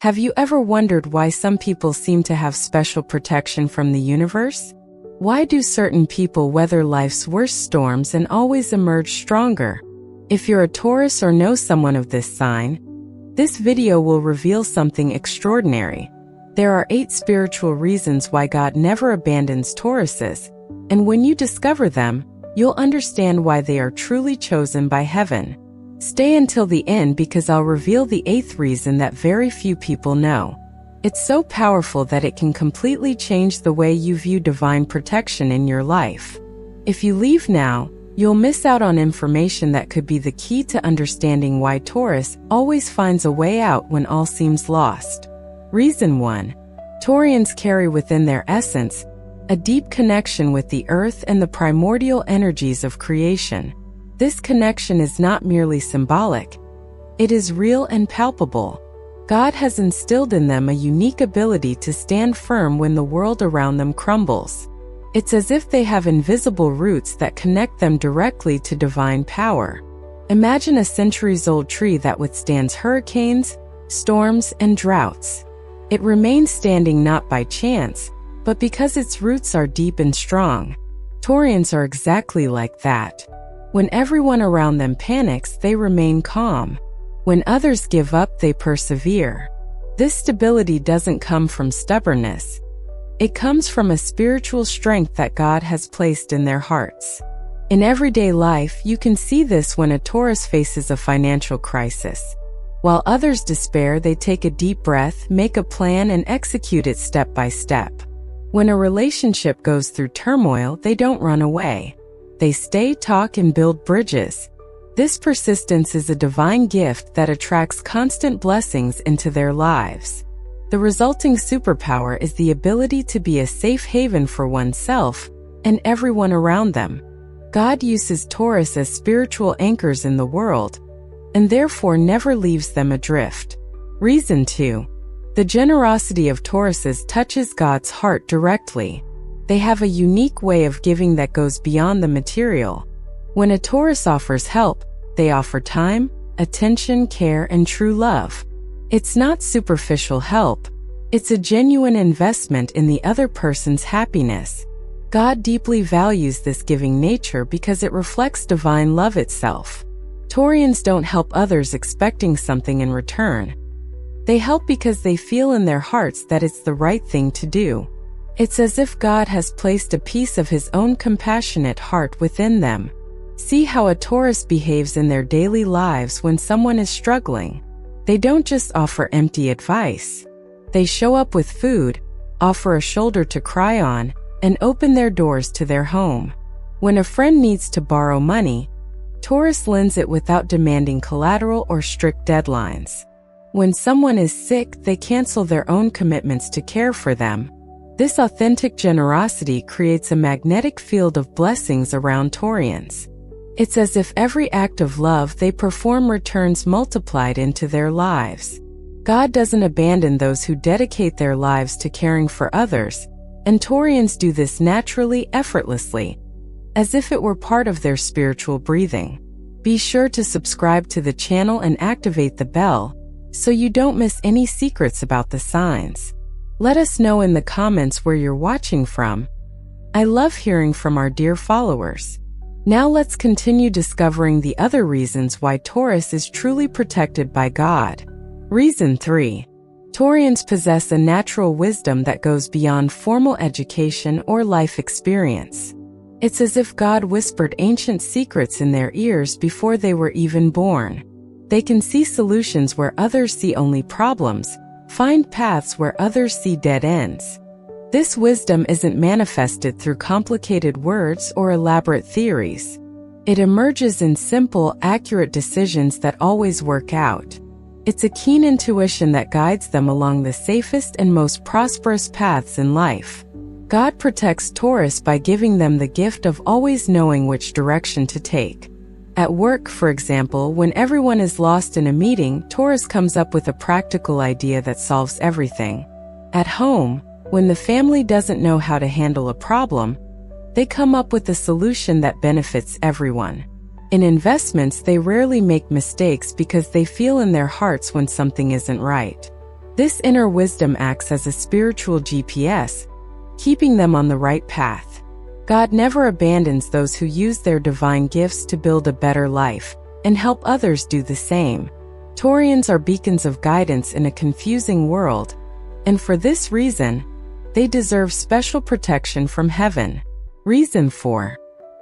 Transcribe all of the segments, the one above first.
Have you ever wondered why some people seem to have special protection from the universe? Why do certain people weather life's worst storms and always emerge stronger? If you're a Taurus or know someone of this sign, this video will reveal something extraordinary. There are 8 spiritual reasons why God never abandons Tauruses, and when you discover them, you'll understand why they are truly chosen by heaven. Stay until the end because I'll reveal the 8th reason that very few people know. It's so powerful that it can completely change the way you view divine protection in your life. If you leave now, you'll miss out on information that could be the key to understanding why Taurus always finds a way out when all seems lost. Reason 1. Taurians carry within their essence a deep connection with the earth and the primordial energies of creation. This connection is not merely symbolic. It is real and palpable. God has instilled in them a unique ability to stand firm when the world around them crumbles. It's as if they have invisible roots that connect them directly to divine power. Imagine a centuries-old tree that withstands hurricanes, storms, and droughts. It remains standing not by chance, but because its roots are deep and strong. Taurians are exactly like that. When everyone around them panics, they remain calm. When others give up, they persevere. This stability doesn't come from stubbornness. It comes from a spiritual strength that God has placed in their hearts. In everyday life, you can see this when a Taurus faces a financial crisis. While others despair, they take a deep breath, make a plan, and execute it step by step. When a relationship goes through turmoil, they don't run away. They stay, talk, and build bridges. This persistence is a divine gift that attracts constant blessings into their lives. The resulting superpower is the ability to be a safe haven for oneself and everyone around them. God uses Taurus as spiritual anchors in the world, and therefore never leaves them adrift. Reason 2. The generosity of Tauruses touches God's heart directly. They have a unique way of giving that goes beyond the material. When a Taurus offers help, they offer time, attention, care, and true love. It's not superficial help. It's a genuine investment in the other person's happiness. God deeply values this giving nature because it reflects divine love itself. Taurians don't help others expecting something in return. They help because they feel in their hearts that it's the right thing to do. It's as if God has placed a piece of His own compassionate heart within them. See how a Taurus behaves in their daily lives when someone is struggling. They don't just offer empty advice. They show up with food, offer a shoulder to cry on, and open their doors to their home. When a friend needs to borrow money, Taurus lends it without demanding collateral or strict deadlines. When someone is sick, they cancel their own commitments to care for them. This authentic generosity creates a magnetic field of blessings around Taurians. It's as if every act of love they perform returns multiplied into their lives. God doesn't abandon those who dedicate their lives to caring for others, and Taurians do this naturally, effortlessly, as if it were part of their spiritual breathing. Be sure to subscribe to the channel and activate the bell so you don't miss any secrets about the signs. Let us know in the comments where you're watching from. I love hearing from our dear followers. Now let's continue discovering the other reasons why Taurus is truly protected by God. Reason 3. Taurians possess a natural wisdom that goes beyond formal education or life experience. It's as if God whispered ancient secrets in their ears before they were even born. They can see solutions where others see only problems, find paths where others see dead ends. This wisdom isn't manifested through complicated words or elaborate theories. It emerges in simple, accurate decisions that always work out. It's a keen intuition that guides them along the safest and most prosperous paths in life. God protects Taurus by giving them the gift of always knowing which direction to take. At work, for example, when everyone is lost in a meeting, Taurus comes up with a practical idea that solves everything. At home, when the family doesn't know how to handle a problem, they come up with a solution that benefits everyone. In investments, they rarely make mistakes because they feel in their hearts when something isn't right. This inner wisdom acts as a spiritual GPS, keeping them on the right path. God never abandons those who use their divine gifts to build a better life and help others do the same. Taurians are beacons of guidance in a confusing world, and for this reason, they deserve special protection from heaven. Reason 4.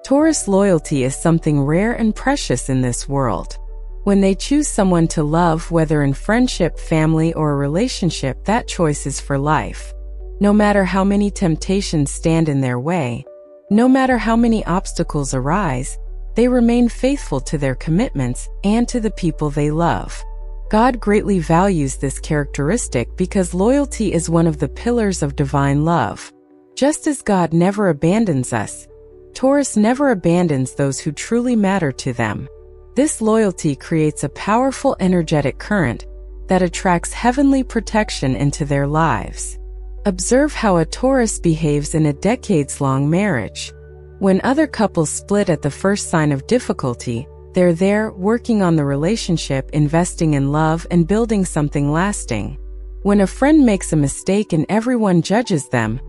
Taurus loyalty is something rare and precious in this world. When they choose someone to love, whether in friendship, family, or a relationship, that choice is for life. No matter how many temptations stand in their way, no matter how many obstacles arise, they remain faithful to their commitments and to the people they love. God greatly values this characteristic because loyalty is one of the pillars of divine love. Just as God never abandons us, Taurus never abandons those who truly matter to them. This loyalty creates a powerful energetic current that attracts heavenly protection into their lives. Observe how a Taurus behaves in a decades-long marriage. When other couples split at the first sign of difficulty, they're there, working on the relationship, investing in love, and building something lasting. When a friend makes a mistake and everyone judges them,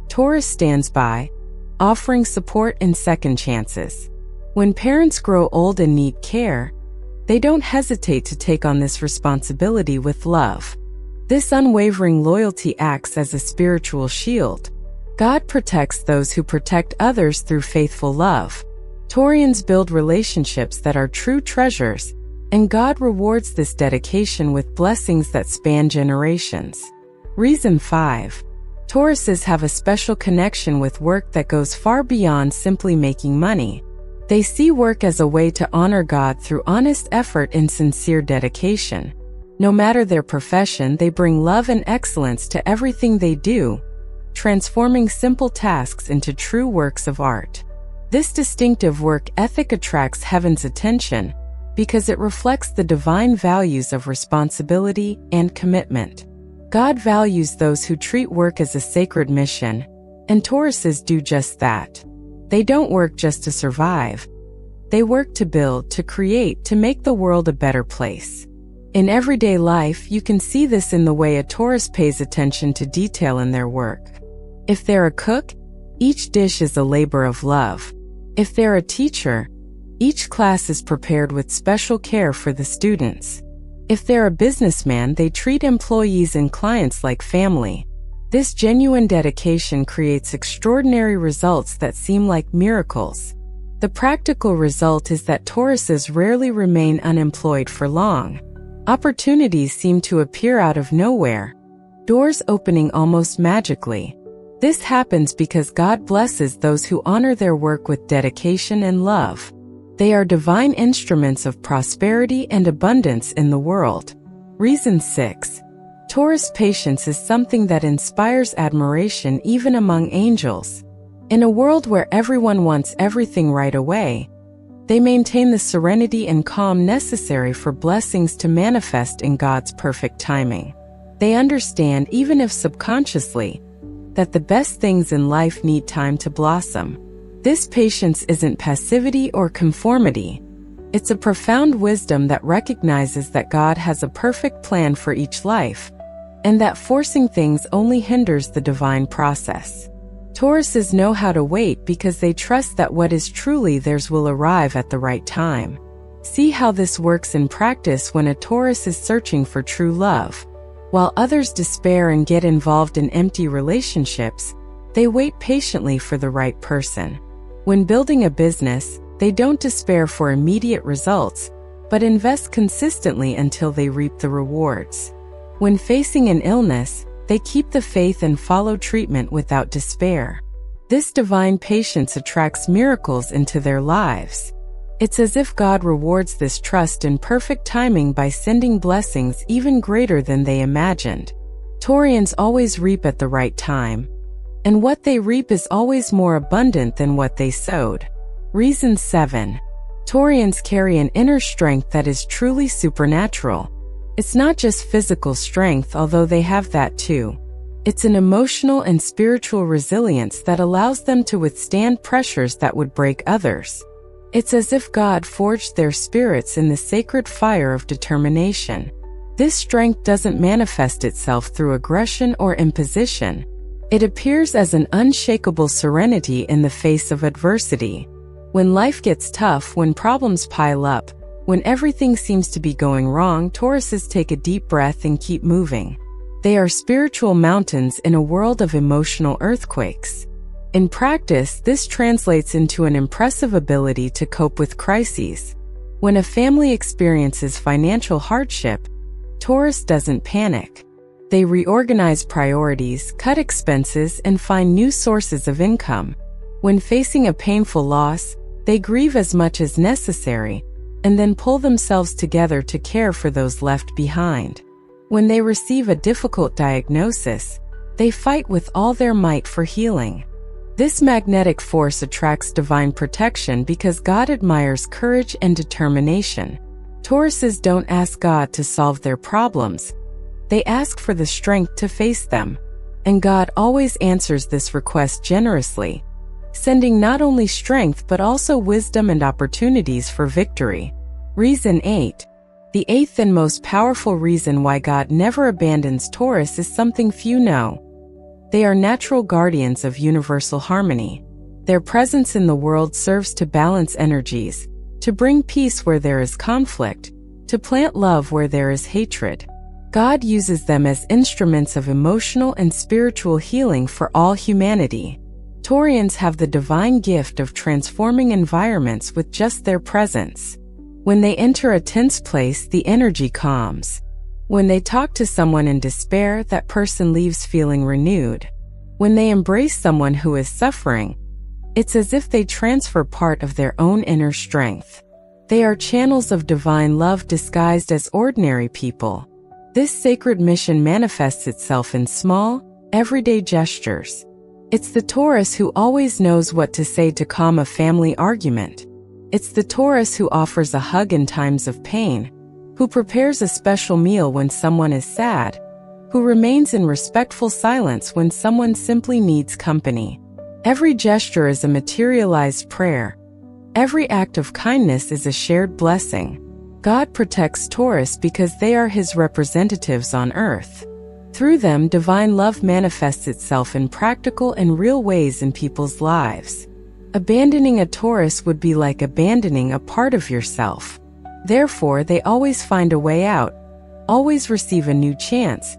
Taurus stands by, offering support and second chances. When parents grow old and need care, they don't hesitate to take on this responsibility with love. This unwavering loyalty acts as a spiritual shield. God protects those who protect others through faithful love. Taurians build relationships that are true treasures, and God rewards this dedication with blessings that span generations. Reason 5. Tauruses have a special connection with work that goes far beyond simply making money. They see work as a way to honor God through honest effort and sincere dedication. No matter their profession, they bring love and excellence to everything they do, transforming simple tasks into true works of art. This distinctive work ethic attracts heaven's attention because it reflects the divine values of responsibility and commitment. God values those who treat work as a sacred mission, and Tauruses do just that. They don't work just to survive. They work to build, to create, to make the world a better place. In everyday life, you can see this in the way a Taurus pays attention to detail in their work. If they're a cook, each dish is a labor of love. If they're a teacher, each class is prepared with special care for the students. If they're a businessman, they treat employees and clients like family. This genuine dedication creates extraordinary results that seem like miracles. The practical result is that Tauruses rarely remain unemployed for long. Opportunities seem to appear out of nowhere, doors opening almost magically. This happens because God blesses those who honor their work with dedication and love. They are divine instruments of prosperity and abundance in the world. Reason 6. Taurus patience is something that inspires admiration even among angels. In a world where everyone wants everything right away, they maintain the serenity and calm necessary for blessings to manifest in God's perfect timing. They understand, even if subconsciously, that the best things in life need time to blossom. This patience isn't passivity or conformity. It's a profound wisdom that recognizes that God has a perfect plan for each life, and that forcing things only hinders the divine process. Tauruses know how to wait because they trust that what is truly theirs will arrive at the right time. See how this works in practice when a Taurus is searching for true love. While others despair and get involved in empty relationships, they wait patiently for the right person. When building a business, they don't despair for immediate results, but invest consistently until they reap the rewards. When facing an illness, they keep the faith and follow treatment without despair. This divine patience attracts miracles into their lives. It's as if God rewards this trust in perfect timing by sending blessings even greater than they imagined. Taurians always reap at the right time, and what they reap is always more abundant than what they sowed. Reason 7. Taurians carry an inner strength that is truly supernatural. It's not just physical strength, although they have that too. It's an emotional and spiritual resilience that allows them to withstand pressures that would break others. It's as if God forged their spirits in the sacred fire of determination. This strength doesn't manifest itself through aggression or imposition. It appears as an unshakable serenity in the face of adversity. When life gets tough, when problems pile up, when everything seems to be going wrong, Tauruses take a deep breath and keep moving. They are spiritual mountains in a world of emotional earthquakes. In practice, this translates into an impressive ability to cope with crises. When a family experiences financial hardship, Taurus doesn't panic. They reorganize priorities, cut expenses, and find new sources of income. When facing a painful loss, they grieve as much as necessary, and then pull themselves together to care for those left behind. When they receive a difficult diagnosis, they fight with all their might for healing. This magnetic force attracts divine protection because God admires courage and determination. Tauruses don't ask God to solve their problems. They ask for the strength to face them. And God always answers this request generously, sending not only strength but also wisdom and opportunities for victory. Reason 8. The eighth and most powerful reason why God never abandons Taurus is something few know. They are natural guardians of universal harmony. Their presence in the world serves to balance energies, to bring peace where there is conflict, to plant love where there is hatred. God uses them as instruments of emotional and spiritual healing for all humanity. Taurians have the divine gift of transforming environments with just their presence. When they enter a tense place, the energy calms. When they talk to someone in despair, that person leaves feeling renewed. When they embrace someone who is suffering, it's as if they transfer part of their own inner strength. They are channels of divine love disguised as ordinary people. This sacred mission manifests itself in small, everyday gestures. It's the Taurus who always knows what to say to calm a family argument. It's the Taurus who offers a hug in times of pain, who prepares a special meal when someone is sad, who remains in respectful silence when someone simply needs company. Every gesture is a materialized prayer. Every act of kindness is a shared blessing. God protects Taurus because they are his representatives on earth. Through them, divine love manifests itself in practical and real ways in people's lives. Abandoning a Taurus would be like abandoning a part of yourself. Therefore, they always find a way out, always receive a new chance,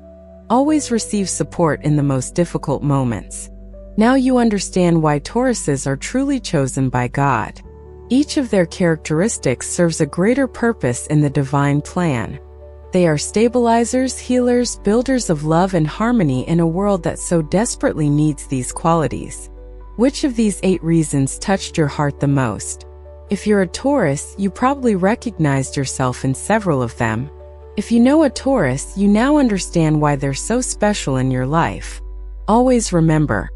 always receive support in the most difficult moments. Now you understand why Tauruses are truly chosen by God. Each of their characteristics serves a greater purpose in the divine plan. They are stabilizers, healers, builders of love and harmony in a world that so desperately needs these qualities. Which of these 8 reasons touched your heart the most? If you're a Taurus, you probably recognized yourself in several of them. If you know a Taurus, you now understand why they're so special in your life. Always remember,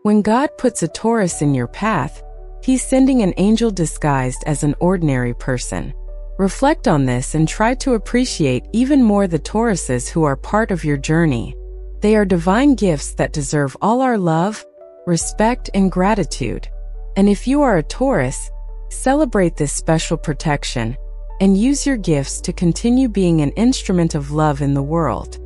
when God puts a Taurus in your path, he's sending an angel disguised as an ordinary person. Reflect on this and try to appreciate even more the Tauruses who are part of your journey. They are divine gifts that deserve all our love, respect, and gratitude. And if you are a Taurus, celebrate this special protection and use your gifts to continue being an instrument of love in the world.